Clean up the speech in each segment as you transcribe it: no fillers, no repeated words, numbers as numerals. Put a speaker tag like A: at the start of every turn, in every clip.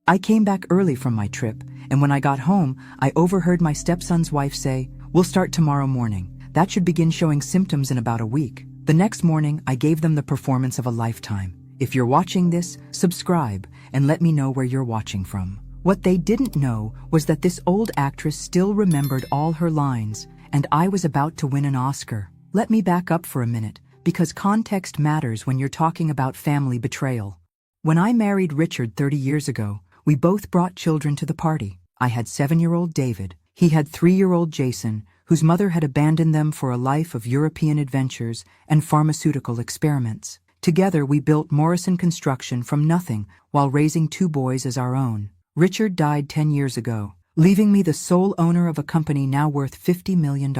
A: I came back early from my trip, and when I got home, I overheard my stepson's wife say, "We'll start tomorrow morning. That should begin showing symptoms in about a week." The next morning, I gave them the performance of a lifetime. If you're watching this, subscribe and let me know where you're watching from. What they didn't know was that this old actress still remembered all her lines, and I was about to win an Oscar. Let me back up for a minute, because context matters when you're talking about family betrayal. When I married Richard 30 years ago, we both brought children to the party. I had 7-year-old David. He had 3-year-old Jason, whose mother had abandoned them for a life of European adventures and pharmaceutical experiments. Together, we built Morrison Construction from nothing while raising 2 boys as our own. Richard died 10 years ago, leaving me the sole owner of a company now worth $50 million.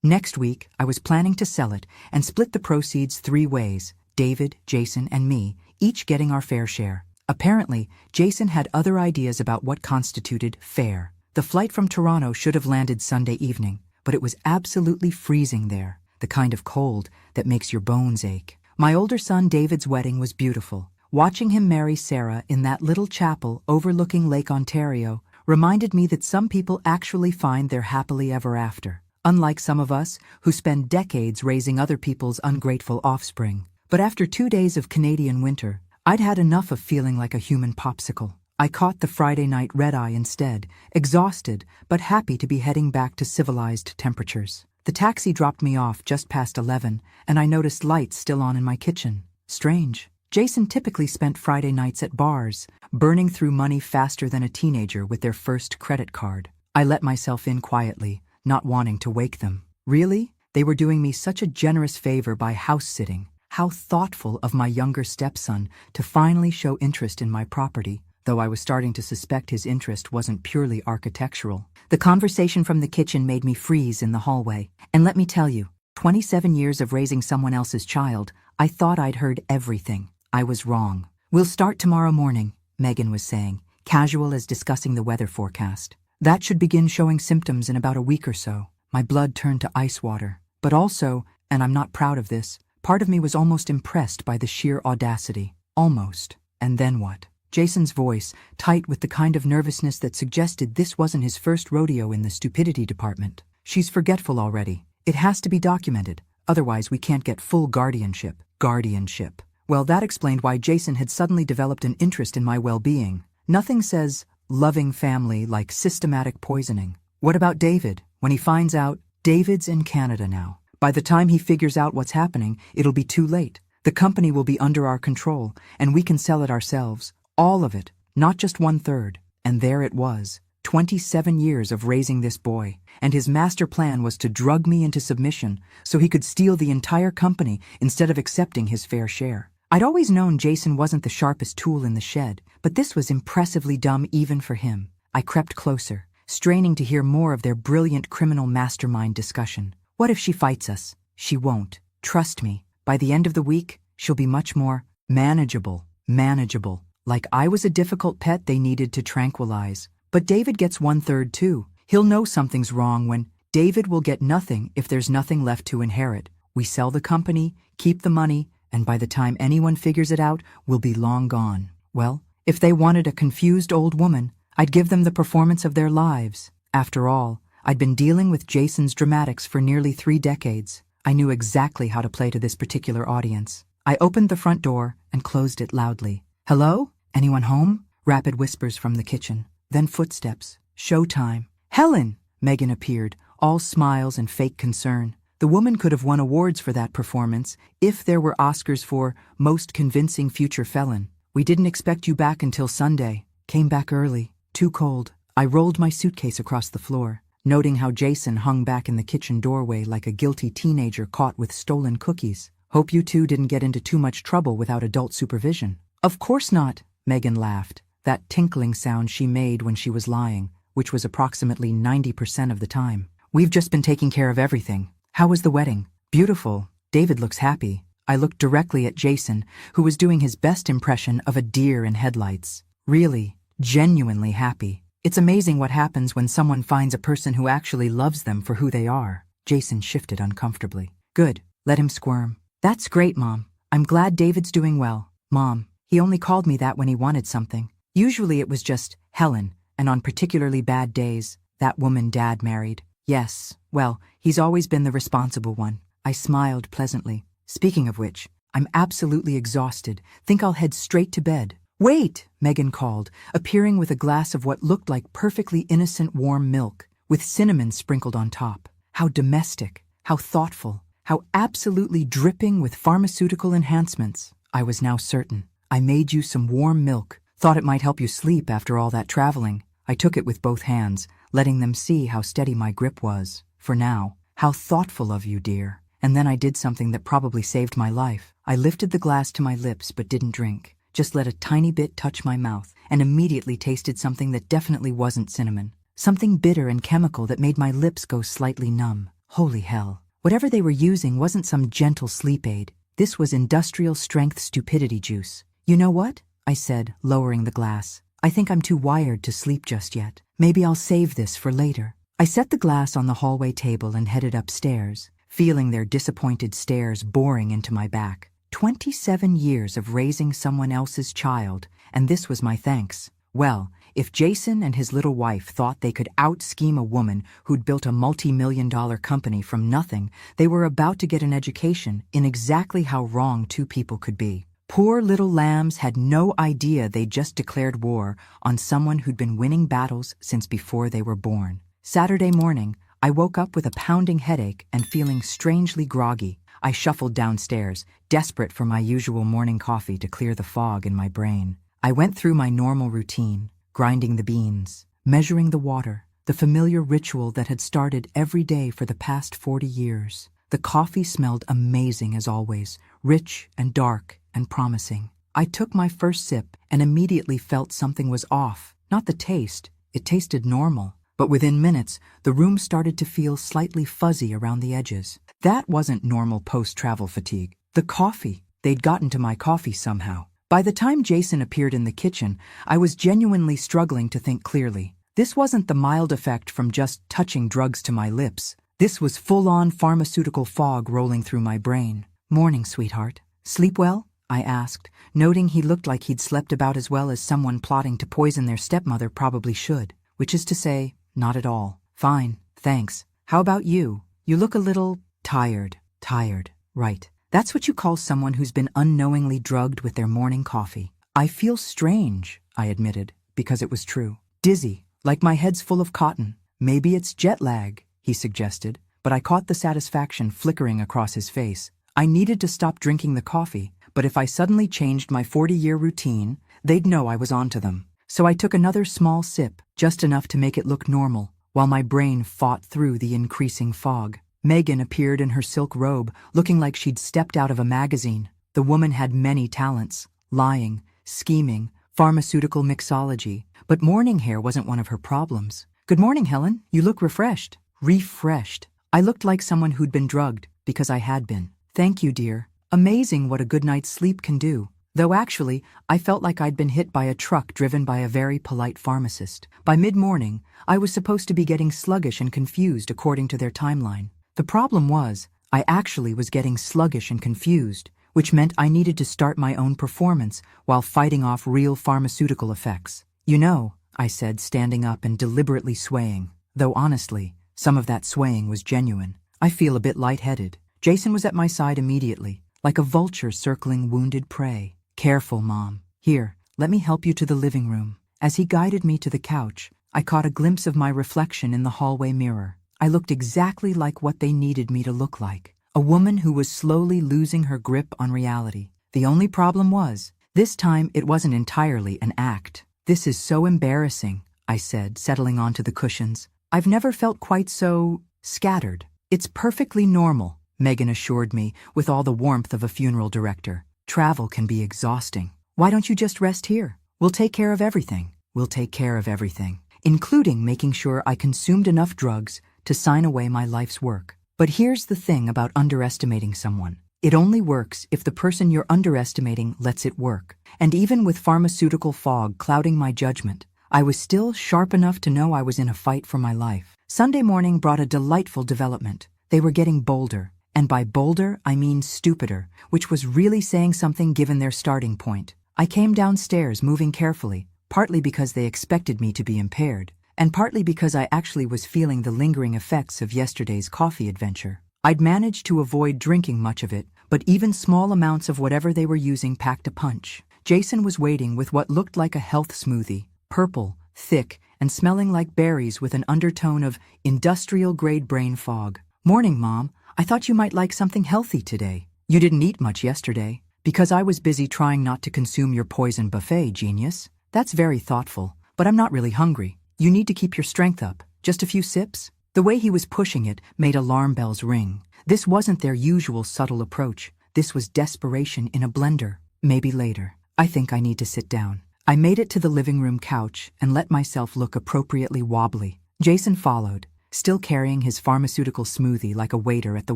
A: Next week, I was planning to sell it and split the proceeds 3 ways: David, Jason, and me, each getting our fair share. Apparently, Jason had other ideas about what constituted fair. The flight from Toronto should have landed Sunday evening, but it was absolutely freezing there, the kind of cold that makes your bones ache. My older son David's wedding was beautiful. Watching him marry Sarah in that little chapel overlooking Lake Ontario reminded me that some people actually find their happily ever after, unlike some of us who spend decades raising other people's ungrateful offspring. But after 2 days of Canadian winter, I'd had enough of feeling like a human popsicle. I caught the Friday night red-eye instead, exhausted but happy to be heading back to civilized temperatures. The taxi dropped me off just past 11, and I noticed lights still on in my kitchen. Strange. Jason typically spent Friday nights at bars, burning through money faster than a teenager with their first credit card. I let myself in quietly, not wanting to wake them. Really? They were doing me such a generous favor by house-sitting. How thoughtful of my younger stepson to finally show interest in my property, though I was starting to suspect his interest wasn't purely architectural. The conversation from the kitchen made me freeze in the hallway. And let me tell you, 27 years of raising someone else's child, I thought I'd heard everything. I was wrong. "We'll start tomorrow morning," Megan was saying, casual as discussing the weather forecast. "That should begin showing symptoms in about a week or so." My blood turned to ice water. But also, and I'm not proud of this, part of me was almost impressed by the sheer audacity. Almost. And then what? Jason's voice, tight with the kind of nervousness that suggested this wasn't his first rodeo in the stupidity department. "She's forgetful already. It has to be documented. Otherwise, we can't get full guardianship." Guardianship. Well, that explained why Jason had suddenly developed an interest in my well-being. Nothing says loving family like systematic poisoning. What about David? When he finds out, David's in Canada now. By the time he figures out what's happening, it'll be too late. The company will be under our control, and we can sell it ourselves. All of it, not just 1/3. And there it was, 27 years of raising this boy, and his master plan was to drug me into submission so he could steal the entire company instead of accepting his fair share. I'd always known Jason wasn't the sharpest tool in the shed, but this was impressively dumb even for him. I crept closer, straining to hear more of their brilliant criminal mastermind discussion. What if she fights us? She won't. Trust me, by the end of the week, she'll be much more manageable. Manageable. Like I was a difficult pet they needed to tranquilize. But David gets 1/3 too. He'll know something's wrong when David will get nothing if there's nothing left to inherit. We sell the company, keep the money, and by the time anyone figures it out, we'll be long gone. Well, if they wanted a confused old woman, I'd give them the performance of their lives. After all, I'd been dealing with Jason's dramatics for nearly 3 decades. I knew exactly how to play to this particular audience. I opened the front door and closed it loudly. "Hello? Anyone home?" Rapid whispers from the kitchen. Then footsteps. Showtime. "Helen!" Megan appeared, all smiles and fake concern. The woman could have won awards for that performance if there were Oscars for Most Convincing Future Felon. "We didn't expect you back until Sunday. Came back early. Too cold." I rolled my suitcase across the floor, noting how Jason hung back in the kitchen doorway like a guilty teenager caught with stolen cookies. "Hope you two didn't get into too much trouble without adult supervision." "Of course not," Megan laughed, that tinkling sound she made when she was lying, which was approximately 90% of the time. "We've just been taking care of everything." "How was the wedding?" "Beautiful. David looks happy." I looked directly at Jason, who was doing his best impression of a deer in headlights. Really, genuinely happy. It's amazing what happens when someone finds a person who actually loves them for who they are. Jason shifted uncomfortably. "Good. Let him squirm." "That's great, Mom. I'm glad David's doing well." "Mom, he only called me that when he wanted something." Usually it was just Helen, and on particularly bad days, that woman Dad married. Yes, well, he's always been the responsible one. I smiled pleasantly. Speaking of which, I'm absolutely exhausted. Think I'll head straight to bed. Wait, Megan called, appearing with a glass of what looked like perfectly innocent warm milk, with cinnamon sprinkled on top. How domestic, how thoughtful, how absolutely dripping with pharmaceutical enhancements. I was now certain. I made you some warm milk. Thought it might help you sleep after all that traveling. I took it with both hands, letting them see how steady my grip was. For now, how thoughtful of you, dear. And then I did something that probably saved my life. I lifted the glass to my lips but didn't drink. Just let a tiny bit touch my mouth, and immediately tasted something that definitely wasn't cinnamon. Something bitter and chemical that made my lips go slightly numb. Holy hell. Whatever they were using wasn't some gentle sleep aid. This was industrial-strength stupidity juice. You know what? I said, lowering the glass. I think I'm too wired to sleep just yet. Maybe I'll save this for later. I set the glass on the hallway table and headed upstairs, feeling their disappointed stares boring into my back. 27 years of raising someone else's child, and this was my thanks. Well, if Jason and his little wife thought they could out-scheme a woman who'd built a multi-million-dollar company from nothing, they were about to get an education in exactly how wrong two people could be. Poor little lambs had no idea they'd just declared war on someone who'd been winning battles since before they were born. Saturday morning, I woke up with a pounding headache and feeling strangely groggy. I shuffled downstairs, desperate for my usual morning coffee to clear the fog in my brain. I went through my normal routine, grinding the beans, measuring the water, the familiar ritual that had started every day for the past 40 years. The coffee smelled amazing as always, rich and dark and promising. I took my first sip and immediately felt something was off. Not the taste, it tasted normal. But within minutes, the room started to feel slightly fuzzy around the edges. That wasn't normal post-travel fatigue. The coffee. They'd gotten to my coffee somehow. By the time Jason appeared in the kitchen, I was genuinely struggling to think clearly. This wasn't the mild effect from just touching drugs to my lips. This was full-on pharmaceutical fog rolling through my brain. "Morning, sweetheart. Sleep well?" I asked, noting he looked like he'd slept about as well as someone plotting to poison their stepmother probably should. Which is to say, not at all. "Fine, thanks. How about you? You look a little tired." Tired, right. That's what you call someone who's been unknowingly drugged with their morning coffee. "I feel strange," I admitted, because it was true. "Dizzy, like my head's full of cotton. Maybe it's jet lag," he suggested, but I caught the satisfaction flickering across his face. I needed to stop drinking the coffee, but if I suddenly changed my 40-year routine, they'd know I was onto them. So I took another small sip, just enough to make it look normal, while my brain fought through the increasing fog. Megan appeared in her silk robe, looking like she'd stepped out of a magazine. The woman had many talents: lying, scheming, pharmaceutical mixology. But morning hair wasn't one of her problems. "Good morning, Helen. You look refreshed." Refreshed. I looked like someone who'd been drugged, because I had been. "Thank you, dear. Amazing what a good night's sleep can do." Though actually, I felt like I'd been hit by a truck driven by a very polite pharmacist. By mid-morning, I was supposed to be getting sluggish and confused according to their timeline. The problem was, I actually was getting sluggish and confused, which meant I needed to start my own performance while fighting off real pharmaceutical effects. "You know," I said, standing up and deliberately swaying, though honestly, some of that swaying was genuine. "I feel a bit lightheaded." Jason was at my side immediately, like a vulture circling wounded prey. "Careful, Mom. Here, let me help you to the living room." As he guided me to the couch, I caught a glimpse of my reflection in the hallway mirror. I looked exactly like what they needed me to look like. A woman who was slowly losing her grip on reality. The only problem was, this time it wasn't entirely an act. "This is so embarrassing," I said, settling onto the cushions. "I've never felt quite so scattered." "It's perfectly normal," Megan assured me with all the warmth of a funeral director. "Travel can be exhausting. Why don't you just rest here? We'll take care of everything." "We'll take care of everything," including making sure I consumed enough drugs to sign away my life's work. But here's the thing about underestimating someone. It only works if the person you're underestimating lets it work. And even with pharmaceutical fog clouding my judgment, I was still sharp enough to know I was in a fight for my life. Sunday morning brought a delightful development. They were getting bolder. And by bolder, I mean stupider, which was really saying something given their starting point. I came downstairs, moving carefully, partly because they expected me to be impaired, and partly because I actually was feeling the lingering effects of yesterday's coffee adventure. I'd managed to avoid drinking much of it, but even small amounts of whatever they were using packed a punch. Jason was waiting with what looked like a health smoothie, purple, thick, and smelling like berries with an undertone of industrial-grade brain fog. "Morning, Mom. I thought you might like something healthy today. You didn't eat much yesterday." "Because I was busy trying not to consume your poison buffet, genius." "That's very thoughtful, but I'm not really hungry. You need to keep your strength up. Just a few sips?" The way he was pushing it made alarm bells ring. This wasn't their usual subtle approach. This was desperation in a blender. "Maybe later. I think I need to sit down." I made it to the living room couch and let myself look appropriately wobbly. Jason followed, still carrying his pharmaceutical smoothie like a waiter at the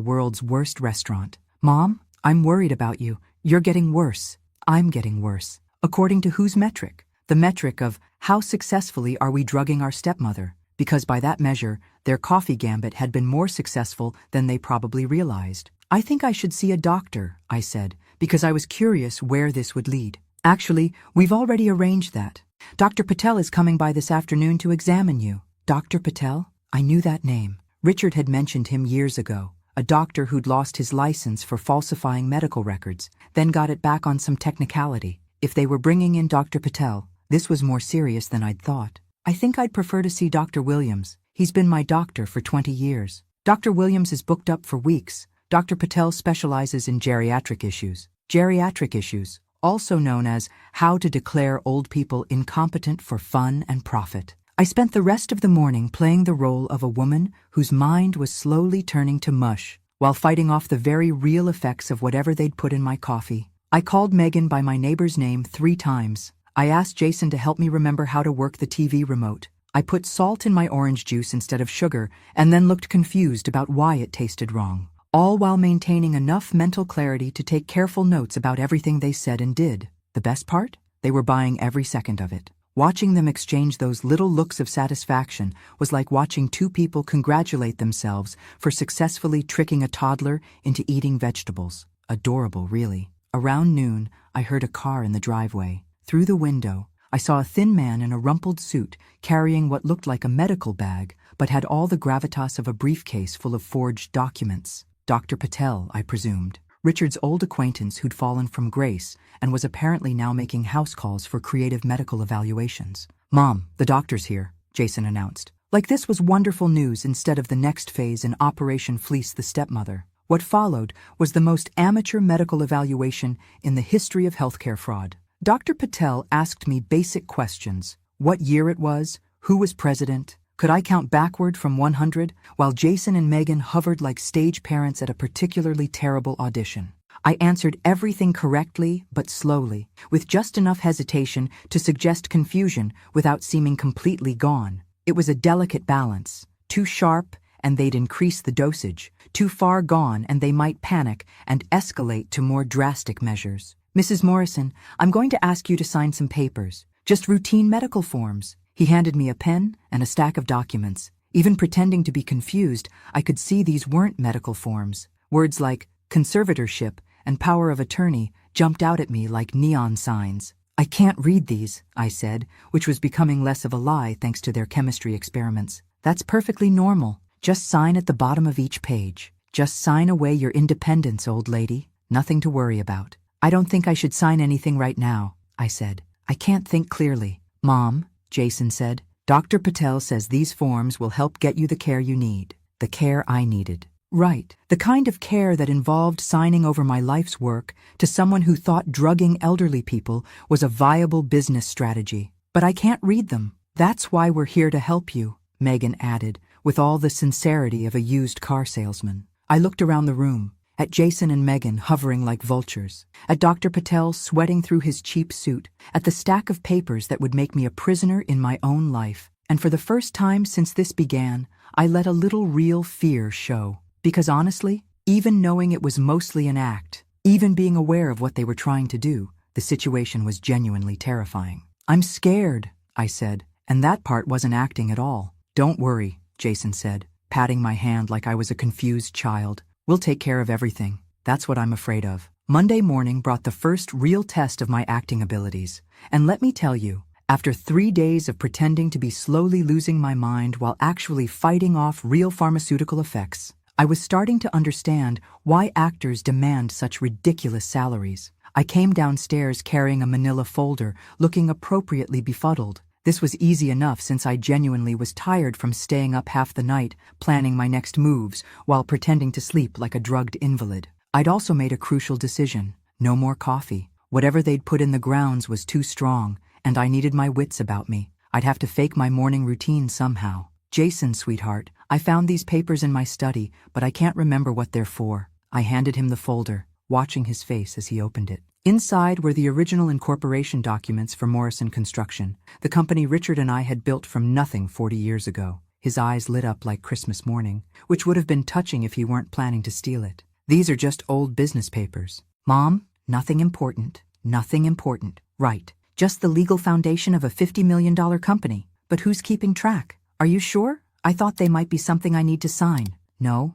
A: world's worst restaurant. "Mom, I'm worried about you. You're getting worse." "I'm getting worse." According to whose metric? The metric of how successfully are we drugging our stepmother? Because by that measure, their coffee gambit had been more successful than they probably realized. "I think I should see a doctor," I said, because I was curious where this would lead. "Actually, we've already arranged that. Dr. Patel is coming by this afternoon to examine you." Dr. Patel? I knew that name. Richard had mentioned him years ago, a doctor who'd lost his license for falsifying medical records, then got it back on some technicality. If they were bringing in Dr. Patel, this was more serious than I'd thought. "I think I'd prefer to see Dr. Williams. He's been my doctor for 20 years. Dr. Williams is booked up for weeks. Dr. Patel specializes in geriatric issues." Geriatric issues, also known as how to declare old people incompetent for fun and profit. I spent the rest of the morning playing the role of a woman whose mind was slowly turning to mush, while fighting off the very real effects of whatever they'd put in my coffee. I called Megan by my neighbor's name 3 times. I asked Jason to help me remember how to work the TV remote. I put salt in my orange juice instead of sugar, and then looked confused about why it tasted wrong, all while maintaining enough mental clarity to take careful notes about everything they said and did. The best part? They were buying every second of it. Watching them exchange those little looks of satisfaction was like watching 2 people congratulate themselves for successfully tricking a toddler into eating vegetables. Adorable, really. Around noon, I heard a car in the driveway. Through the window, I saw a thin man in a rumpled suit carrying what looked like a medical bag, but had all the gravitas of a briefcase full of forged documents. Dr. Patel, I presumed. Richard's old acquaintance who'd fallen from grace and was apparently now making house calls for creative medical evaluations. "Mom, the doctor's here," Jason announced. Like this was wonderful news instead of the next phase in Operation Fleece the Stepmother. What followed was the most amateur medical evaluation in the history of healthcare fraud. Dr. Patel asked me basic questions. What year it was, who was president, could I count backward from 100, while Jason and Megan hovered like stage parents at a particularly terrible audition. I answered everything correctly but slowly, with just enough hesitation to suggest confusion without seeming completely gone. It was a delicate balance. Too sharp, and they'd increase the dosage. Too far gone, and they might panic and escalate to more drastic measures. "Mrs. Morrison, I'm going to ask you to sign some papers. Just routine medical forms." He handed me a pen and a stack of documents. Even pretending to be confused, I could see these weren't medical forms. Words like conservatorship and power of attorney jumped out at me like neon signs. "I can't read these," I said, which was becoming less of a lie thanks to their chemistry experiments. "That's perfectly normal. Just sign at the bottom of each page. Just sign away your independence, old lady. Nothing to worry about." "I don't think I should sign anything right now," I said. "I can't think clearly." "Mom," Jason said, "Dr. Patel says these forms will help get you the care you need." The care I needed. Right. The kind of care that involved signing over my life's work to someone who thought drugging elderly people was a viable business strategy. "But I can't read them." "That's why we're here to help you," Megan added, with all the sincerity of a used car salesman. I looked around the room, at Jason and Megan hovering like vultures, at Dr. Patel sweating through his cheap suit, at the stack of papers that would make me a prisoner in my own life. And for the first time since this began, I let a little real fear show. Because honestly, even knowing it was mostly an act, even being aware of what they were trying to do, the situation was genuinely terrifying. "I'm scared," I said, and that part wasn't acting at all. "Don't worry," Jason said, patting my hand like I was a confused child. "We'll take care of everything. That's what I'm afraid of." Monday morning brought the first real test of my acting abilities. And let me tell you, After 3 days of pretending to be slowly losing my mind while actually fighting off real pharmaceutical effects, I was starting to understand why actors demand such ridiculous salaries. I came downstairs carrying a manila folder, looking appropriately befuddled. This was easy enough since I genuinely was tired from staying up half the night, planning my next moves, while pretending to sleep like a drugged invalid. I'd also made a crucial decision. No more coffee. Whatever they'd put in the grounds was too strong, and I needed my wits about me. I'd have to fake my morning routine somehow. Jason, sweetheart, I found these papers in my study, but I can't remember what they're for. I handed him the folder, watching his face as he opened it. Inside were the original incorporation documents for Morrison Construction, the company Richard and I had built from nothing 40 years ago. His eyes lit up like Christmas morning, which would have been touching if he weren't planning to steal it. These are just old business papers. Mom, nothing important. Nothing important. Right. Just the legal foundation of a $50 million company. But who's keeping track? Are you sure? I thought they might be something I need to sign. No,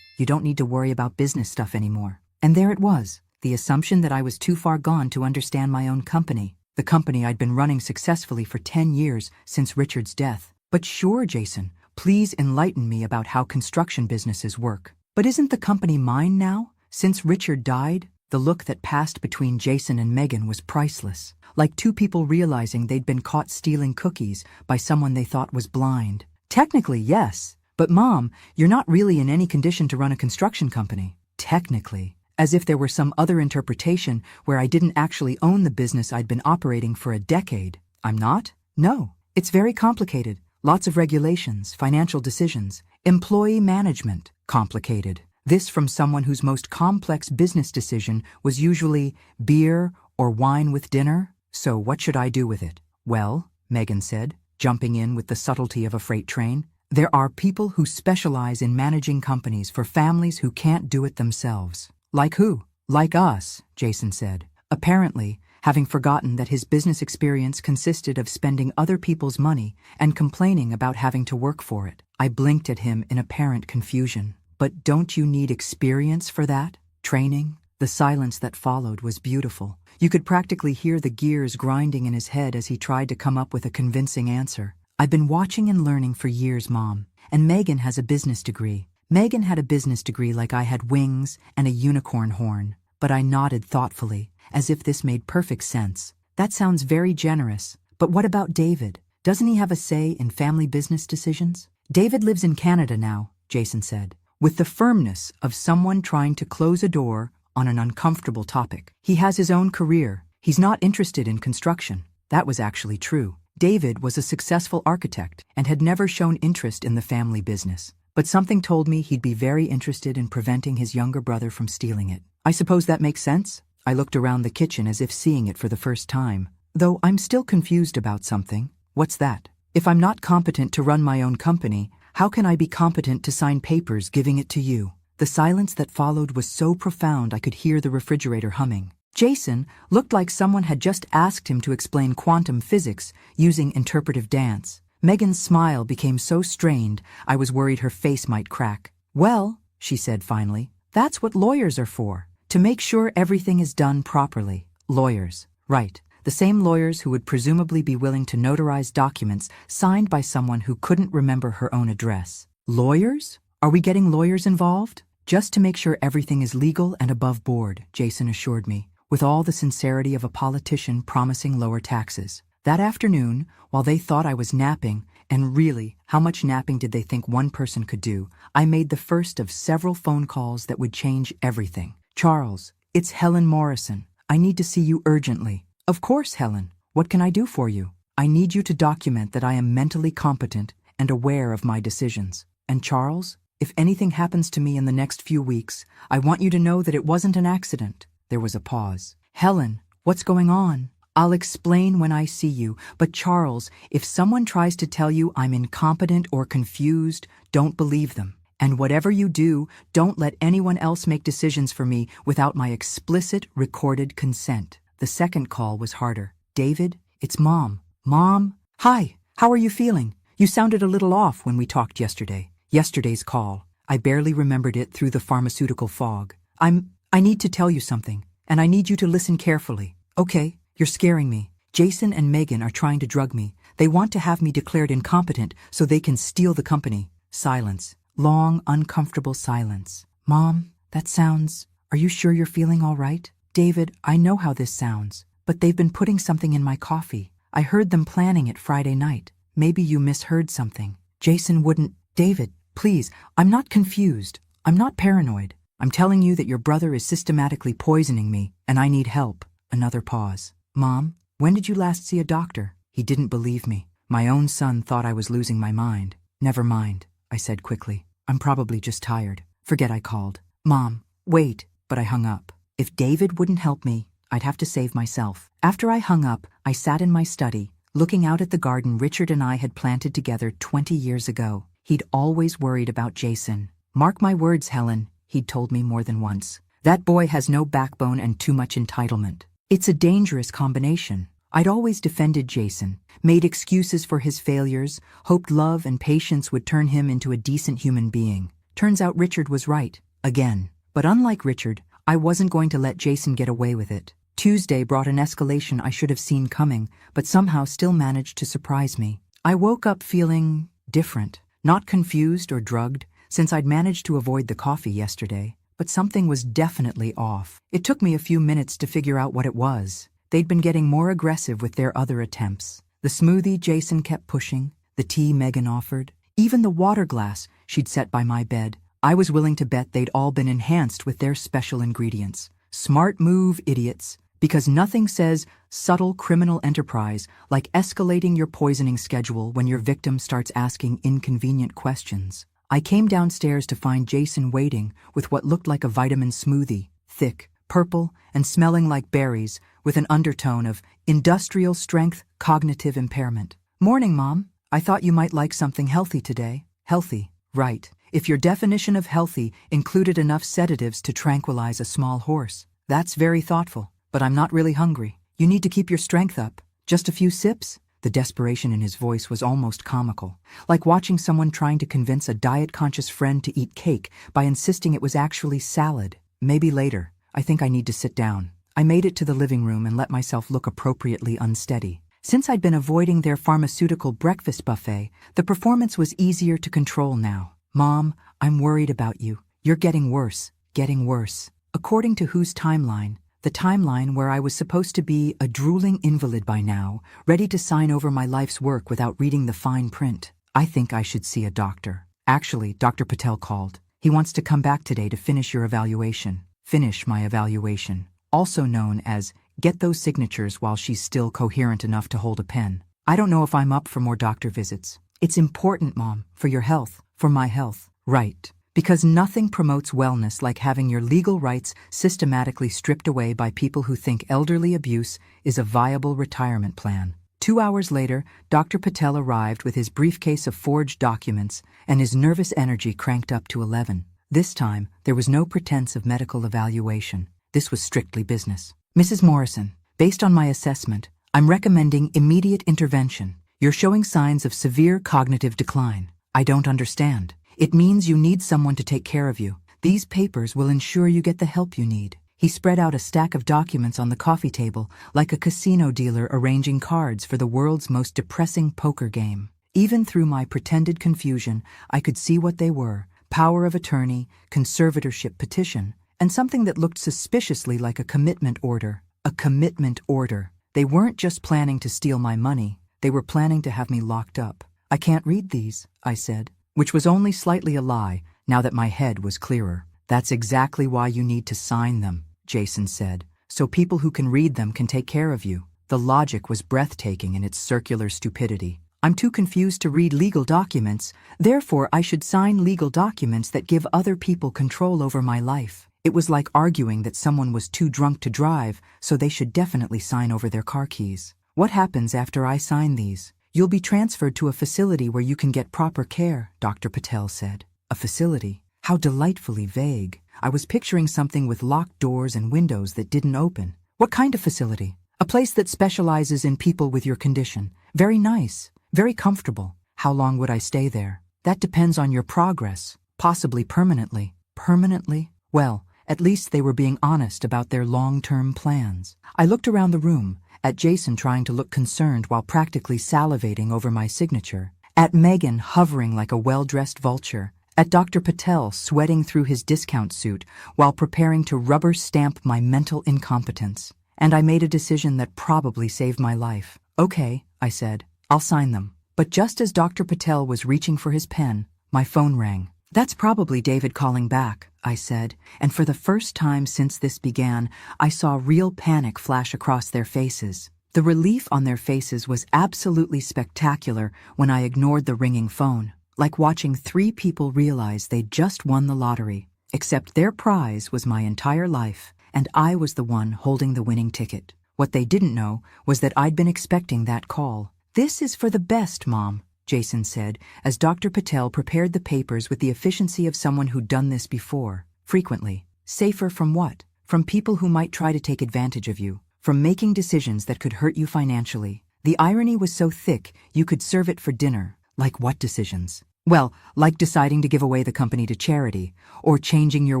A: you don't need to worry about business stuff anymore. And there it was, the assumption that I was too far gone to understand my own company. The company I'd been running successfully for 10 years since Richard's death. But sure, Jason, please enlighten me about how construction businesses work. But isn't the company mine now? Since Richard died? The look that passed between Jason and Megan was priceless, like two people realizing they'd been caught stealing cookies by someone they thought was blind. Technically, yes, but Mom, you're not really in any condition to run a construction company. Technically, as if there were some other interpretation where I didn't actually own the business I'd been operating for a decade. I'm not? No. It's very complicated. Lots of regulations, financial decisions, employee management. Complicated. This from someone whose most complex business decision was usually beer or wine with dinner. So what should I do with it? Well, Megan said, jumping in with the subtlety of a freight train, there are people who specialize in managing companies for families who can't do it themselves. Like who? Like us, Jason said, apparently having forgotten that his business experience consisted of spending other people's money and complaining about having to work for it. I blinked at him in apparent confusion. But don't you need experience for that? Training? The silence that followed was beautiful. You could practically hear the gears grinding in his head as he tried to come up with a convincing answer. I've been watching and learning for years, Mom. And Megan has a business degree. Megan had a business degree like I had wings and a unicorn horn. But I nodded thoughtfully, as if this made perfect sense. That sounds very generous. But what about David? Doesn't he have a say in family business decisions? David lives in Canada now, Jason said, with the firmness of someone trying to close a door on an uncomfortable topic. He has his own career. He's not interested in construction. That was actually true. David was a successful architect and had never shown interest in the family business. But something told me he'd be very interested in preventing his younger brother from stealing it. I suppose that makes sense? I looked around the kitchen as if seeing it for the first time. Though I'm still confused about something. What's that? If I'm not competent to run my own company, how can I be competent to sign papers giving it to you? The silence that followed was so profound I could hear the refrigerator humming. Jason looked like someone had just asked him to explain quantum physics using interpretive dance. Megan's smile became so strained I was worried her face might crack. Well, she said finally, that's what lawyers are for. To make sure everything is done properly. Lawyers. Right. The same lawyers who would presumably be willing to notarize documents signed by someone who couldn't remember her own address. Lawyers? Are we getting lawyers involved? Just to make sure everything is legal and above board, Jason assured me, with all the sincerity of a politician promising lower taxes. That afternoon, while they thought I was napping, and really, how much napping did they think one person could do, I made the first of several phone calls that would change everything. Charles, it's Helen Morrison. I need to see you urgently. Of course, Helen. What can I do for you? I need you to document that I am mentally competent and aware of my decisions. And Charles, if anything happens to me in the next few weeks, I want you to know that it wasn't an accident. There was a pause. Helen, what's going on? I'll explain when I see you, but Charles, if someone tries to tell you I'm incompetent or confused, don't believe them. And whatever you do, don't let anyone else make decisions for me without my explicit recorded consent. The second call was harder. David, it's Mom. Mom? Hi, how are you feeling? You sounded a little off when we talked yesterday. Yesterday's call. I barely remembered it through the pharmaceutical fog. I need to tell you something, and I need you to listen carefully. Okay, you're scaring me. Jason and Megan are trying to drug me. They want to have me declared incompetent so they can steal the company. Silence. Long, uncomfortable silence. Mom, that sounds... Are you sure you're feeling all right? David, I know how this sounds, but they've been putting something in my coffee. I heard them planning it Friday night. Maybe you misheard something. Jason wouldn't... David, please, I'm not confused. I'm not paranoid. I'm telling you that your brother is systematically poisoning me, and I need help. Another pause. Mom, when did you last see a doctor? He didn't believe me. My own son thought I was losing my mind. Never mind, I said quickly. I'm probably just tired. Forget I called. Mom, wait, but I hung up. If David wouldn't help me, I'd have to save myself. After I hung up, I sat in my study, looking out at the garden Richard and I had planted together 20 years ago. He'd always worried about Jason. Mark my words, Helen, he'd told me more than once. That boy has no backbone and too much entitlement. It's a dangerous combination. I'd always defended Jason, made excuses for his failures, hoped love and patience would turn him into a decent human being. Turns out Richard was right, again. But unlike Richard, I wasn't going to let Jason get away with it. Tuesday brought an escalation I should have seen coming, but somehow still managed to surprise me. I woke up feeling different, not confused or drugged, since I'd managed to avoid the coffee yesterday, but something was definitely off. It took me a few minutes to figure out what it was. They'd been getting more aggressive with their other attempts. The smoothie Jason kept pushing, the tea Megan offered, even the water glass she'd set by my bed. I was willing to bet they'd all been enhanced with their special ingredients. Smart move, idiots. Because nothing says subtle criminal enterprise like escalating your poisoning schedule when your victim starts asking inconvenient questions. I came downstairs to find Jason waiting with what looked like a vitamin smoothie, thick, purple, and smelling like berries, with an undertone of industrial strength cognitive impairment. Morning, Mom. I thought you might like something healthy today. Healthy, right. If your definition of healthy included enough sedatives to tranquilize a small horse. That's very thoughtful. But I'm not really hungry. You need to keep your strength up. Just a few sips? The desperation in his voice was almost comical, like watching someone trying to convince a diet-conscious friend to eat cake by insisting it was actually salad. Maybe later. I think I need to sit down. I made it to the living room and let myself look appropriately unsteady. Since I'd been avoiding their pharmaceutical breakfast buffet, the performance was easier to control now. Mom, I'm worried about you. You're getting worse. Getting worse. According to whose timeline? The timeline where I was supposed to be a drooling invalid by now, ready to sign over my life's work without reading the fine print. I think I should see a doctor. Actually, Dr. Patel called. He wants to come back today to finish your evaluation. Finish my evaluation. Also known as get those signatures while she's still coherent enough to hold a pen. I don't know if I'm up for more doctor visits. It's important, Mom, for your health, for my health. Right. Because nothing promotes wellness like having your legal rights systematically stripped away by people who think elderly abuse is a viable retirement plan. 2 hours later, Dr. Patel arrived with his briefcase of forged documents and his nervous energy cranked up to 11. This time, there was no pretense of medical evaluation. This was strictly business. Mrs. Morrison, based on my assessment, I'm recommending immediate intervention. You're showing signs of severe cognitive decline. I don't understand. It means you need someone to take care of you. These papers will ensure you get the help you need. He spread out a stack of documents on the coffee table, like a casino dealer arranging cards for the world's most depressing poker game. Even through my pretended confusion, I could see what they were: power of attorney, conservatorship petition, and something that looked suspiciously like a commitment order. A commitment order. They weren't just planning to steal my money, they were planning to have me locked up. I can't read these, I said. Which was only slightly a lie, now that my head was clearer. That's exactly why you need to sign them, Jason said, so people who can read them can take care of you. The logic was breathtaking in its circular stupidity. I'm too confused to read legal documents, therefore I should sign legal documents that give other people control over my life. It was like arguing that someone was too drunk to drive, so they should definitely sign over their car keys. What happens after I sign these? You'll be transferred to a facility where you can get proper care, Dr. Patel said. A facility? How delightfully vague. I was picturing something with locked doors and windows that didn't open. What kind of facility? A place that specializes in people with your condition. Very nice. Very comfortable. How long would I stay there? That depends on your progress. Possibly permanently. Permanently? Well, At least they were being honest about their long-term plans. I looked around the room, at Jason trying to look concerned while practically salivating over my signature, at Megan hovering like a well-dressed vulture, at Dr. Patel sweating through his discount suit while preparing to rubber stamp my mental incompetence. And I made a decision that probably saved my life. "Okay," I said, "I'll sign them." But just as Dr. Patel was reaching for his pen, my phone rang. "That's probably David calling back," I said, and for the first time since this began, I saw real panic flash across their faces. The relief on their faces was absolutely spectacular when I ignored the ringing phone, like watching 3 people realize they'd just won the lottery, except their prize was my entire life, and I was the one holding the winning ticket. What they didn't know was that I'd been expecting that call. "This is for the best, Mom," Jason said, as Dr. Patel prepared the papers with the efficiency of someone who'd done this before, frequently. Safer from what? From people who might try to take advantage of you, from making decisions that could hurt you financially. The irony was so thick you could serve it for dinner. Like what decisions? Well, like deciding to give away the company to charity, or changing your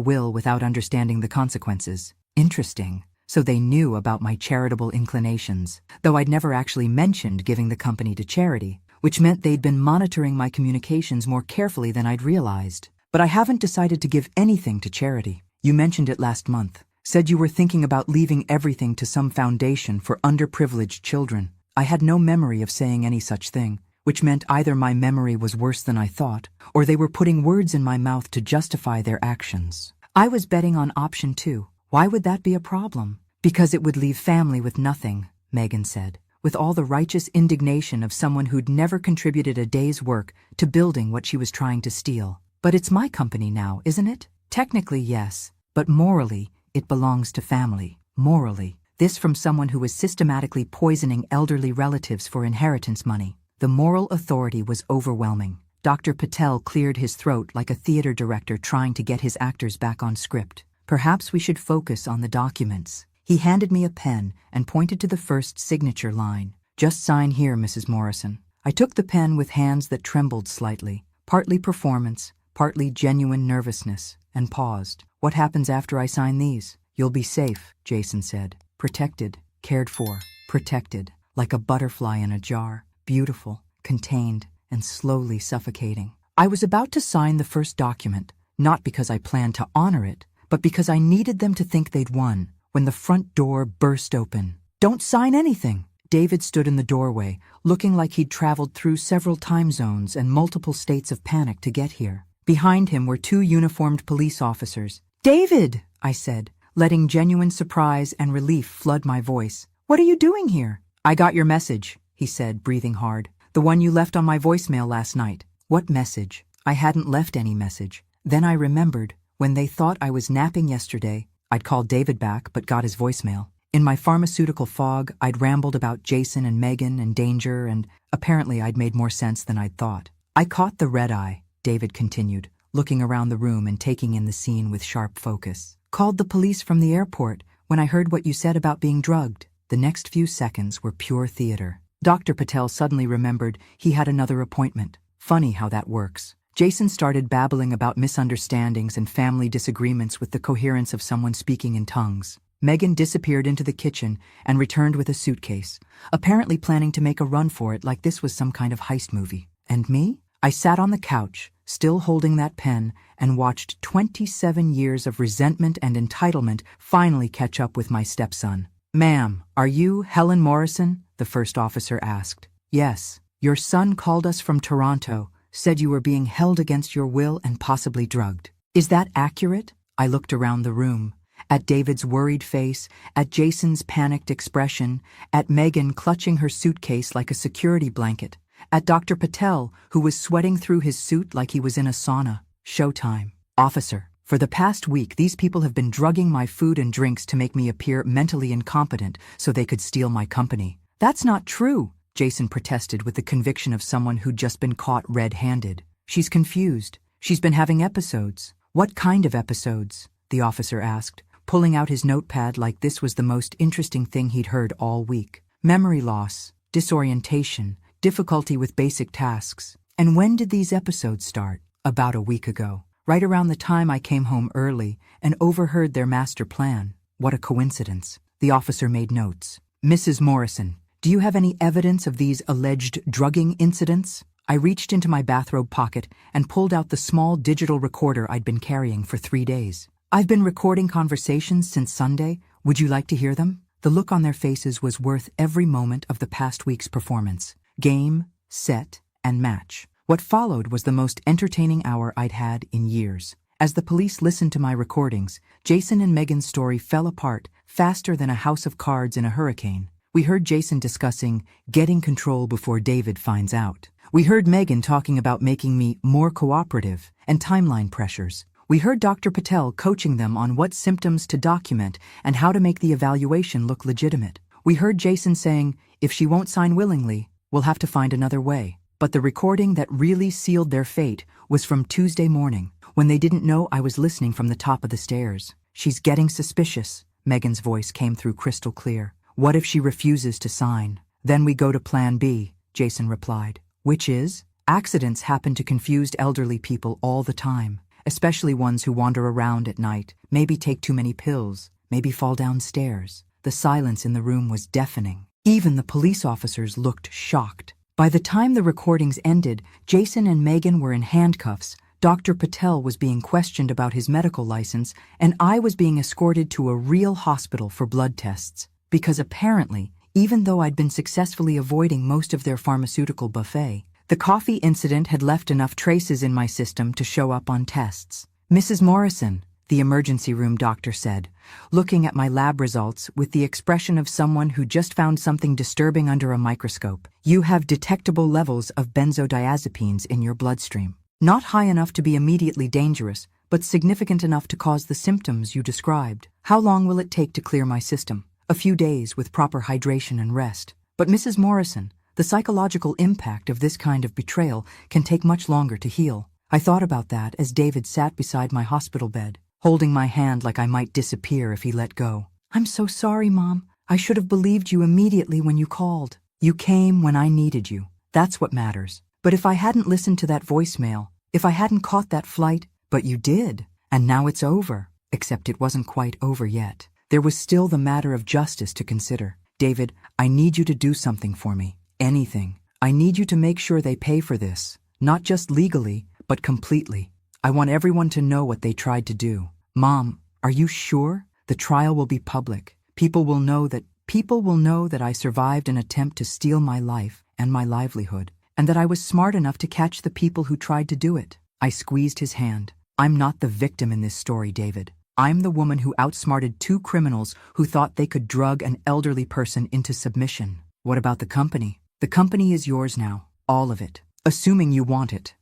A: will without understanding the consequences. Interesting. So they knew about my charitable inclinations, though I'd never actually mentioned giving the company to charity, which meant they'd been monitoring my communications more carefully than I'd realized. But I haven't decided to give anything to charity. You mentioned it last month. Said you were thinking about leaving everything to some foundation for underprivileged children. I had no memory of saying any such thing, which meant either my memory was worse than I thought, or they were putting words in my mouth to justify their actions. I was betting on option 2. Why would that be a problem? Because it would leave family with nothing, Megan said, with all the righteous indignation of someone who'd never contributed a day's work to building what she was trying to steal. But it's my company now, isn't it? Technically, yes, but morally, it belongs to family. Morally. This from someone who was systematically poisoning elderly relatives for inheritance money. The moral authority was overwhelming. Dr. Patel cleared his throat like a theater director trying to get his actors back on script. "Perhaps we should focus on the documents." He handed me a pen and pointed to the first signature line. "Just sign here, Mrs. Morrison." I took the pen with hands that trembled slightly, partly performance, partly genuine nervousness, and paused. "What happens after I sign these?" "You'll be safe," Jason said. "Protected, cared for, protected, like a butterfly in a jar. Beautiful, contained, and slowly suffocating." I was about to sign the first document, not because I planned to honor it, but because I needed them to think they'd won, when the front door burst open. "Don't sign anything!" David stood in the doorway, looking like he'd traveled through several time zones and multiple states of panic to get here. Behind him were 2 uniformed police officers. "David!" I said, letting genuine surprise and relief flood my voice. "What are you doing here?" "I got your message," he said, breathing hard. "The one you left on my voicemail last night." "What message?" I hadn't left any message. Then I remembered, when they thought I was napping yesterday, I'd called David back but got his voicemail. In my pharmaceutical fog, I'd rambled about Jason and Megan and danger, and apparently I'd made more sense than I'd thought. "I caught the red eye," David continued, looking around the room and taking in the scene with sharp focus. "Called the police from the airport when I heard what you said about being drugged." The next few seconds were pure theater. Dr. Patel suddenly remembered he had another appointment. Funny how that works. Jason started babbling about misunderstandings and family disagreements with the coherence of someone speaking in tongues. Megan disappeared into the kitchen and returned with a suitcase, apparently planning to make a run for it like this was some kind of heist movie. And me? I sat on the couch, still holding that pen, and watched 27 years of resentment and entitlement finally catch up with my stepson. "Ma'am, are you Helen Morrison?" the first officer asked. "Yes. Your son called us from Toronto, said you were being held against your will and possibly drugged. Is that accurate?" I looked around the room, at David's worried face, at Jason's panicked expression, at Megan clutching her suitcase like a security blanket, at Dr. Patel, who was sweating through his suit like he was in a sauna. "Showtime." "Officer, for the past week these people have been drugging my food and drinks to make me appear mentally incompetent so they could steal my company." "That's not true," Jason protested with the conviction of someone who'd just been caught red-handed. "She's confused. She's been having episodes." "What kind of episodes?" the officer asked, pulling out his notepad like this was the most interesting thing he'd heard all week. "Memory loss, disorientation, difficulty with basic tasks." "And when did these episodes start?" "About a week ago." right around the time I came home early and overheard their master plan. What a coincidence. The officer made notes. Mrs. Morrison, do you have any evidence of these alleged drugging incidents? I reached into my bathrobe pocket and pulled out the small digital recorder I'd been carrying for 3 days. I've been recording conversations since Sunday. Would you like to hear them? The look on their faces was worth every moment of the past week's performance. Game, set, and match. What followed was the most entertaining hour I'd had in years. As the police listened to my recordings, Jason and Megan's story fell apart faster than a house of cards in a hurricane. We heard Jason discussing getting control before David finds out. We heard Megan talking about making me more cooperative and timeline pressures. We heard Dr. Patel coaching them on what symptoms to document and how to make the evaluation look legitimate. We heard Jason saying, if she won't sign willingly, we'll have to find another way. But the recording that really sealed their fate was from Tuesday morning, when they didn't know I was listening from the top of the stairs. She's getting suspicious, Megan's voice came through crystal clear. What if she refuses to sign? Then we go to plan B, Jason replied. Which is? Accidents happen to confused elderly people all the time, especially ones who wander around at night, maybe take too many pills, maybe fall downstairs. The silence in the room was deafening. Even the police officers looked shocked. By the time the recordings ended, Jason and Megan were in handcuffs, Dr. Patel was being questioned about his medical license, and I was being escorted to a real hospital for blood tests. Because apparently, even though I'd been successfully avoiding most of their pharmaceutical buffet, the coffee incident had left enough traces in my system to show up on tests. Mrs. Morrison, the emergency room doctor said, looking at my lab results with the expression of someone who just found something disturbing under a microscope. You have detectable levels of benzodiazepines in your bloodstream. Not high enough to be immediately dangerous, but significant enough to cause the symptoms you described. How long will it take to clear my system? A few days with proper hydration and rest. But Mrs. Morrison, the psychological impact of this kind of betrayal can take much longer to heal. I thought about that as David sat beside my hospital bed, holding my hand like I might disappear if he let go. I'm so sorry, Mom. I should have believed you immediately when you called. You came when I needed you. That's what matters. But if I hadn't listened to that voicemail, if I hadn't caught that flight, but you did, and now it's over. Except it wasn't quite over yet. There was still the matter of justice to consider. David, I need you to do something for me. Anything. I need you to make sure they pay for this. Not just legally, but completely. I want everyone to know what they tried to do. Mom, are you sure? The trial will be public. People will know that I survived an attempt to steal my life and my livelihood, and that I was smart enough to catch the people who tried to do it. I squeezed his hand. I'm not the victim in this story, David. I'm the woman who outsmarted 2 criminals who thought they could drug an elderly person into submission. What about the company? The company is yours now. All of it. Assuming you want it.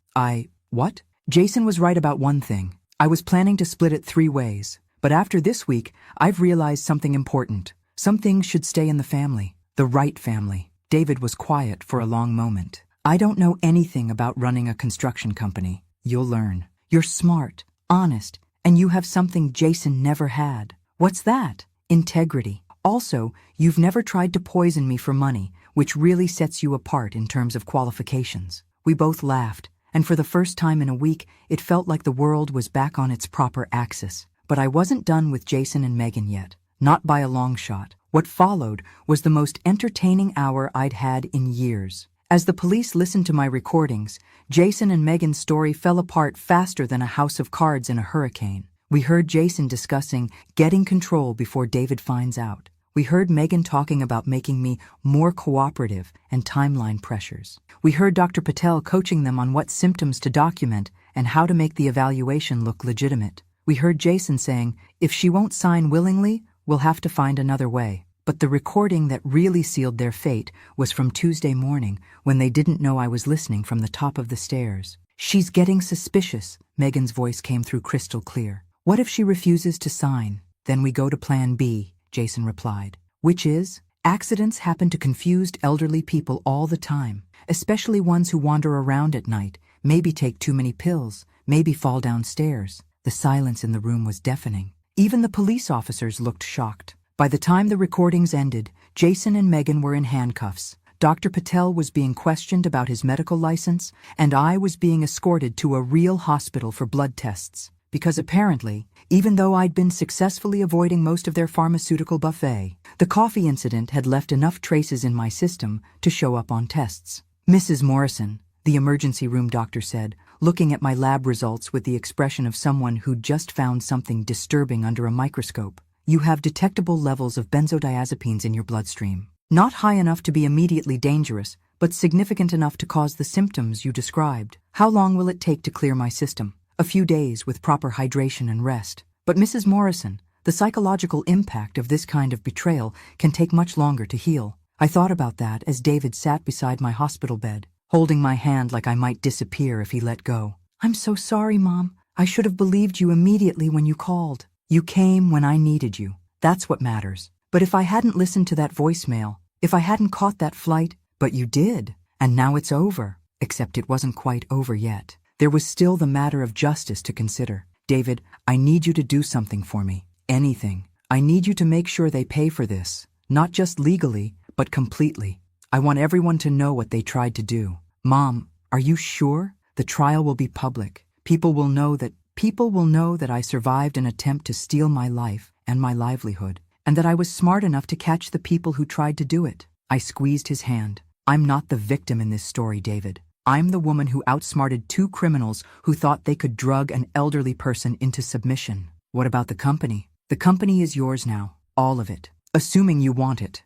A: What? Jason was right about one thing. I was planning to split it 3 ways. But after this week, I've realized something important. Some things should stay in the family. The right family. David was quiet for a long moment. I don't know anything about running a construction company. You'll learn. You're smart, honest, and you have something Jason never had. What's that? Integrity. Also, you've never tried to poison me for money, which really sets you apart in terms of qualifications. We both laughed, and for the first time in a week, it felt like the world was back on its proper axis. But I wasn't done with Jason and Megan yet. Not by a long shot. What followed was the most entertaining hour I'd had in years. As the police listened to my recordings, Jason and Megan's story fell apart faster than a house of cards in a hurricane. We heard Jason discussing getting control before David finds out. We heard Megan talking about making me more cooperative and timeline pressures. We heard Dr. Patel coaching them on what symptoms to document and how to make the evaluation look legitimate. We heard Jason saying, if she won't sign willingly, we'll have to find another way. But the recording that really sealed their fate was from Tuesday morning, when they didn't know I was listening from the top of the stairs. She's getting suspicious, Megan's voice came through crystal clear. What if she refuses to sign? Then we go to plan B, Jason replied. Which is, accidents happen to confused elderly people all the time, especially ones who wander around at night, maybe take too many pills, maybe fall downstairs. The silence in the room was deafening. Even the police officers looked shocked. By the time the recordings ended, Jason and Megan were in handcuffs, Dr. Patel was being questioned about his medical license, and I was being escorted to a real hospital for blood tests. Because apparently, even though I'd been successfully avoiding most of their pharmaceutical buffet, the coffee incident had left enough traces in my system to show up on tests. Mrs. Morrison, the emergency room doctor said, looking at my lab results with the expression of someone who'd just found something disturbing under a microscope. You have detectable levels of benzodiazepines in your bloodstream. Not high enough to be immediately dangerous, but significant enough to cause the symptoms you described. How long will it take to clear my system? A few days with proper hydration and rest. But Mrs. Morrison, the psychological impact of this kind of betrayal can take much longer to heal. I thought about that as David sat beside my hospital bed, holding my hand like I might disappear if he let go. I'm so sorry, Mom. I should have believed you immediately when you called. You came when I needed you. That's what matters. But if I hadn't listened to that voicemail, if I hadn't caught that flight, but you did, and now it's over. Except it wasn't quite over yet. There was still the matter of justice to consider. David, I need you to do something for me. Anything. I need you to make sure they pay for this. Not just legally, but completely. I want everyone to know what they tried to do. Mom, are you sure? The trial will be public. People will know that I survived an attempt to steal my life and my livelihood, and that I was smart enough to catch the people who tried to do it. I squeezed his hand. I'm not the victim in this story, David. I'm the woman who outsmarted two criminals who thought they could drug an elderly person into submission. What about the company? The company is yours now. All of it. Assuming you want it.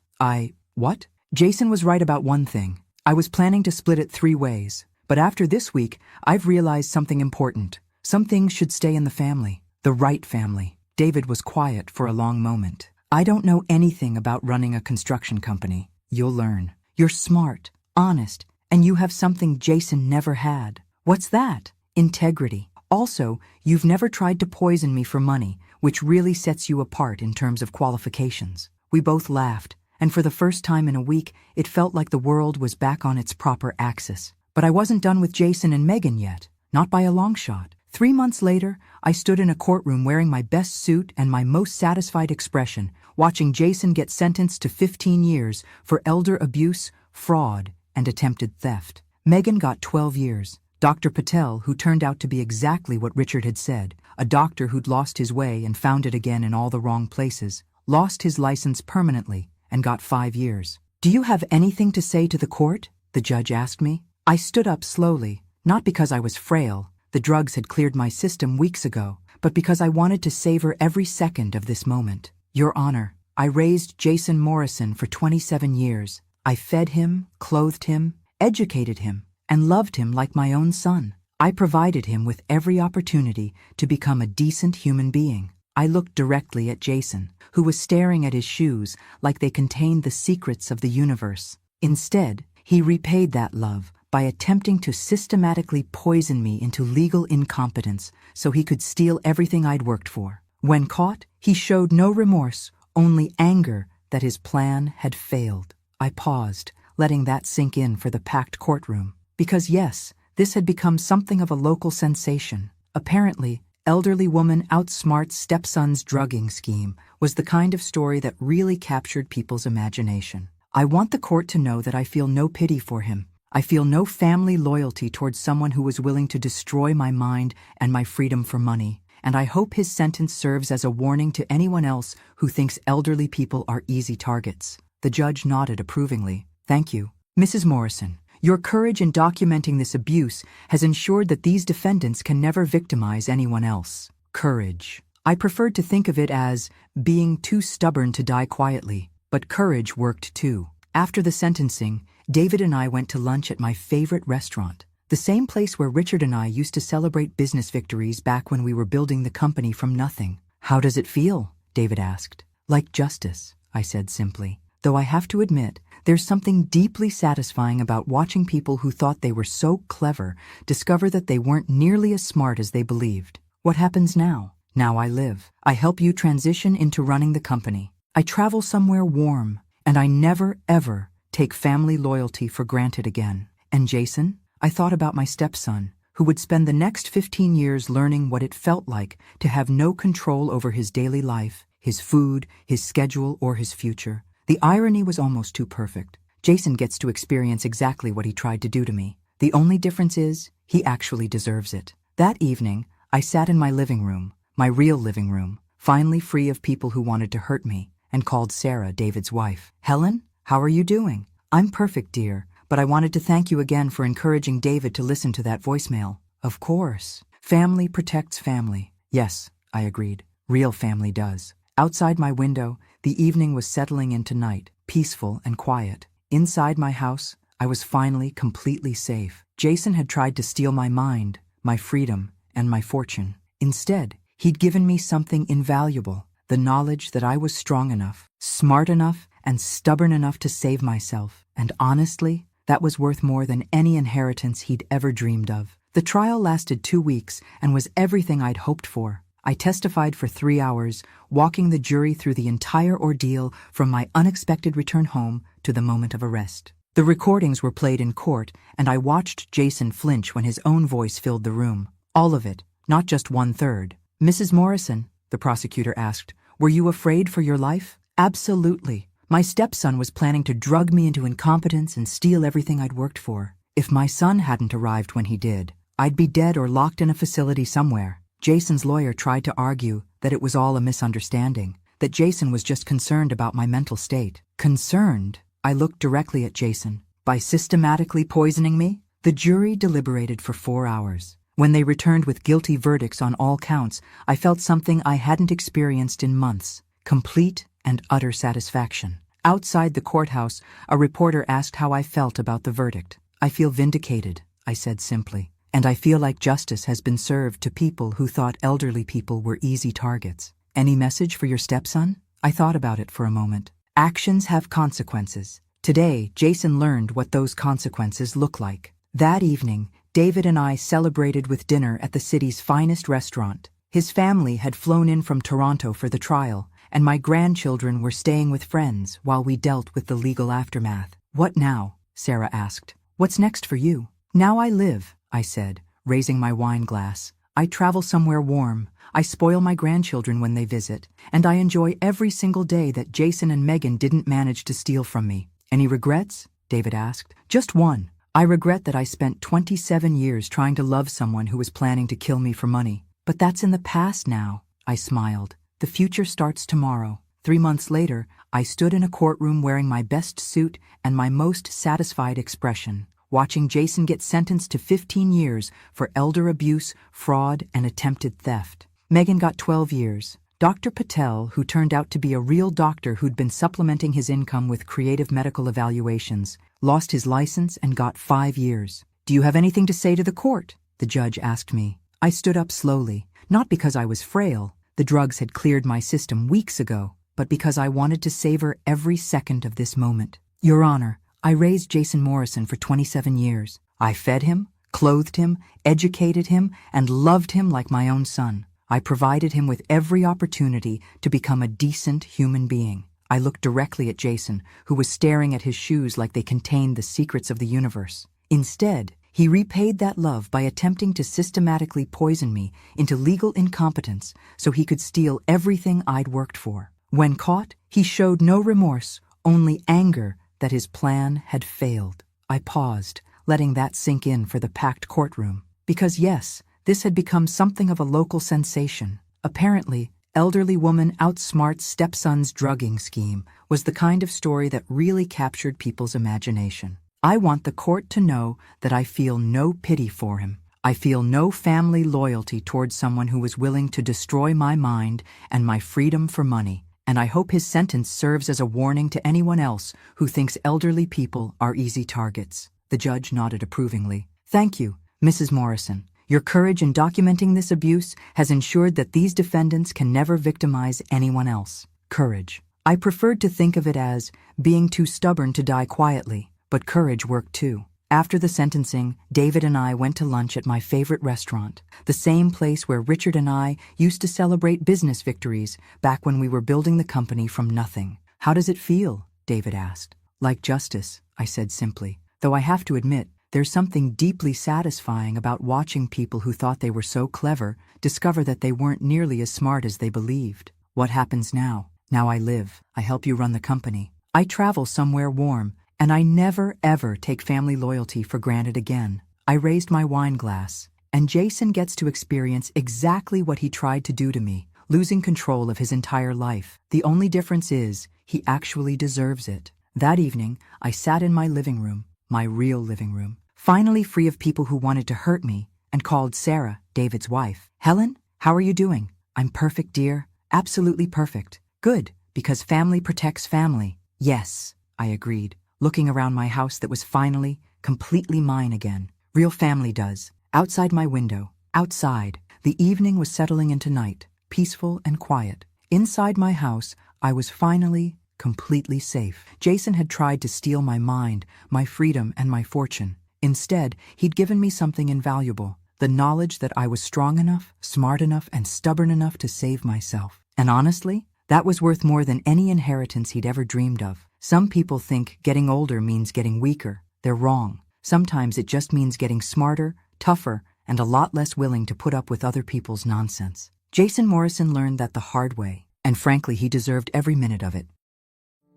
A: What? Jason was right about one thing. I was planning to split it 3 ways. But after this week, I've realized something important. Some things should stay in the family. The right family. David was quiet for a long moment. I don't know anything about running a construction company. You'll learn. You're smart, honest, and you have something Jason never had. What's that? Integrity. Also, you've never tried to poison me for money, which really sets you apart in terms of qualifications. We both laughed, and for the first time in a week, it felt like the world was back on its proper axis. But I wasn't done with Jason and Megan yet, not by a long shot. 3 months later, I stood in a courtroom wearing my best suit and my most satisfied expression, watching Jason get sentenced to 15 years for elder abuse, fraud, and attempted theft. Megan got 12 years. Dr. Patel, who turned out to be exactly what Richard had said, a doctor who'd lost his way and found it again in all the wrong places, lost his license permanently and got 5 years. Do you have anything to say to the court? The judge asked me. I stood up slowly, not because I was frail, the drugs had cleared my system weeks ago, but because I wanted to savor every second of this moment. Your Honor, I raised Jason Morrison for 27 years. I fed him, clothed him, educated him, and loved him like my own son. I provided him with every opportunity to become a decent human being. I looked directly at Jason, who was staring at his shoes like they contained the secrets of the universe. Instead, he repaid that love by attempting to systematically poison me into legal incompetence so he could steal everything I'd worked for. When caught, he showed no remorse, only anger that his plan had failed. I paused, letting that sink in for the packed courtroom. Because yes, this had become something of a local sensation. Apparently, elderly woman outsmarts stepson's drugging scheme was the kind of story that really captured people's imagination. I want the court to know that I feel no pity for him. I feel no family loyalty towards someone who was willing to destroy my mind and my freedom for money. And I hope his sentence serves as a warning to anyone else who thinks elderly people are easy targets. The judge nodded approvingly. Thank you. Mrs. Morrison, your courage in documenting this abuse has ensured that these defendants can never victimize anyone else. Courage. I preferred to think of it as being too stubborn to die quietly, but courage worked too. After the sentencing, David and I went to lunch at my favorite restaurant, the same place where Richard and I used to celebrate business victories back when we were building the company from nothing. How does it feel? David asked. Like justice, I said simply. Though I have to admit, there's something deeply satisfying about watching people who thought they were so clever discover that they weren't nearly as smart as they believed. What happens now? Now I live. I help you transition into running the company. I travel somewhere warm, and I never, ever take family loyalty for granted again. And Jason? I thought about my stepson, who would spend the next 15 years learning what it felt like to have no control over his daily life, his food, his schedule, or his future. The irony was almost too perfect. Jason gets to experience exactly what he tried to do to me. The only difference is, he actually deserves it. That evening, I sat in my living room, my real living room, finally free of people who wanted to hurt me, and called Sarah, David's wife. "Helen, how are you doing?" "I'm perfect, dear, but I wanted to thank you again for encouraging David to listen to that voicemail." "Of course. Family protects family." "Yes," I agreed. "Real family does." Outside my window, the evening was settling into night, peaceful and quiet. Inside my house, I was finally completely safe. Jason had tried to steal my mind, my freedom, and my fortune. Instead, he'd given me something invaluable, the knowledge that I was strong enough, smart enough, and stubborn enough to save myself. And honestly, that was worth more than any inheritance he'd ever dreamed of. The trial lasted 2 weeks and was everything I'd hoped for. I testified for 3 hours, walking the jury through the entire ordeal from my unexpected return home to the moment of arrest. The recordings were played in court, and I watched Jason flinch when his own voice filled the room. All of it, not just 1/3. "Mrs. Morrison," the prosecutor asked, "were you afraid for your life?" "Absolutely. My stepson was planning to drug me into incompetence and steal everything I'd worked for. If my son hadn't arrived when he did, I'd be dead or locked in a facility somewhere." Jason's lawyer tried to argue that it was all a misunderstanding, that Jason was just concerned about my mental state. Concerned? I looked directly at Jason. By systematically poisoning me? The jury deliberated for 4 hours. When they returned with guilty verdicts on all counts, I felt something I hadn't experienced in months: complete and utter satisfaction. Outside the courthouse, a reporter asked how I felt about the verdict. "I feel vindicated," I said simply. "And I feel like justice has been served to people who thought elderly people were easy targets." "Any message for your stepson?" I thought about it for a moment. Actions have consequences. Today, Jason learned what those consequences look like. That evening, David and I celebrated with dinner at the city's finest restaurant. His family had flown in from Toronto for the trial, and my grandchildren were staying with friends while we dealt with the legal aftermath. "What now?" Sarah asked. "What's next for you?" "Now I live," I said, raising my wine glass. "I travel somewhere warm. I spoil my grandchildren when they visit, and I enjoy every single day that Jason and Megan didn't manage to steal from me." "Any regrets?" David asked. "Just one. I regret that I spent 27 years trying to love someone who was planning to kill me for money. But that's in the past now," I smiled. "The future starts tomorrow." 3 months later, I stood in a courtroom wearing my best suit and my most satisfied expression, watching Jason get sentenced to 15 years for elder abuse, fraud, and attempted theft. Megan got 12 years. Dr. Patel, who turned out to be a real doctor who'd been supplementing his income with creative medical evaluations, lost his license and got 5 years. "Do you have anything to say to the court?" the judge asked me. I stood up slowly, not because I was frail, the drugs had cleared my system weeks ago, but because I wanted to savor every second of this moment. "Your Honor, I raised Jason Morrison for 27 years. I fed him, clothed him, educated him, and loved him like my own son. I provided him with every opportunity to become a decent human being." I looked directly at Jason, who was staring at his shoes like they contained the secrets of the universe. Instead, he repaid that love by attempting to systematically poison me into legal incompetence so he could steal everything I'd worked for. When caught, he showed no remorse, only anger that his plan had failed. I paused, letting that sink in for the packed courtroom. Because yes, this had become something of a local sensation. Apparently, elderly woman outsmarts stepson's drugging scheme was the kind of story that really captured people's imagination. I want the court to know that I feel no pity for him. I feel no family loyalty towards someone who was willing to destroy my mind and my freedom for money. And I hope his sentence serves as a warning to anyone else who thinks elderly people are easy targets. The judge nodded approvingly. "Thank you, Mrs. Morrison. Your courage in documenting this abuse has ensured that these defendants can never victimize anyone else." Courage. I preferred to think of it as being too stubborn to die quietly, but courage worked too. After the sentencing, David and I went to lunch at my favorite restaurant, the same place where Richard and I used to celebrate business victories back when we were building the company from nothing. "How does it feel?" David asked. "Like justice," I said simply, though I have to admit, there's something deeply satisfying about watching people who thought they were so clever discover that they weren't nearly as smart as they believed. "What happens now?" "Now I live. I help you run the company. I travel somewhere warm, And I never ever take family loyalty for granted again. I raised my wine glass, and Jason gets to experience exactly what he tried to do to me, losing control of his entire life. The only difference is, he actually deserves it. That evening, I sat in my living room, my real living room, finally free of people who wanted to hurt me, and called Sarah, David's wife. "Helen, how are you doing?" "I'm perfect, dear. Absolutely perfect." "Good, because family protects family." "Yes," I agreed, looking around my house that was finally, completely mine again. "Real family does." Outside my window, outside, the evening was settling into night, peaceful and quiet. Inside my house, I was finally, completely safe. Jason had tried to steal my mind, my freedom, and my fortune. Instead, he'd given me something invaluable, the knowledge that I was strong enough, smart enough, and stubborn enough to save myself. And honestly, that was worth more than any inheritance he'd ever dreamed of. Some people think getting older means getting weaker. They're wrong. Sometimes it just means getting smarter, tougher, and a lot less willing to put up with other people's nonsense. Jason Morrison learned that the hard way, and frankly, he deserved every minute of it.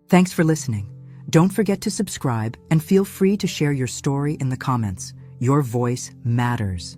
A: Thanks for listening. Don't forget to subscribe and feel free to share your story in the comments. Your voice matters.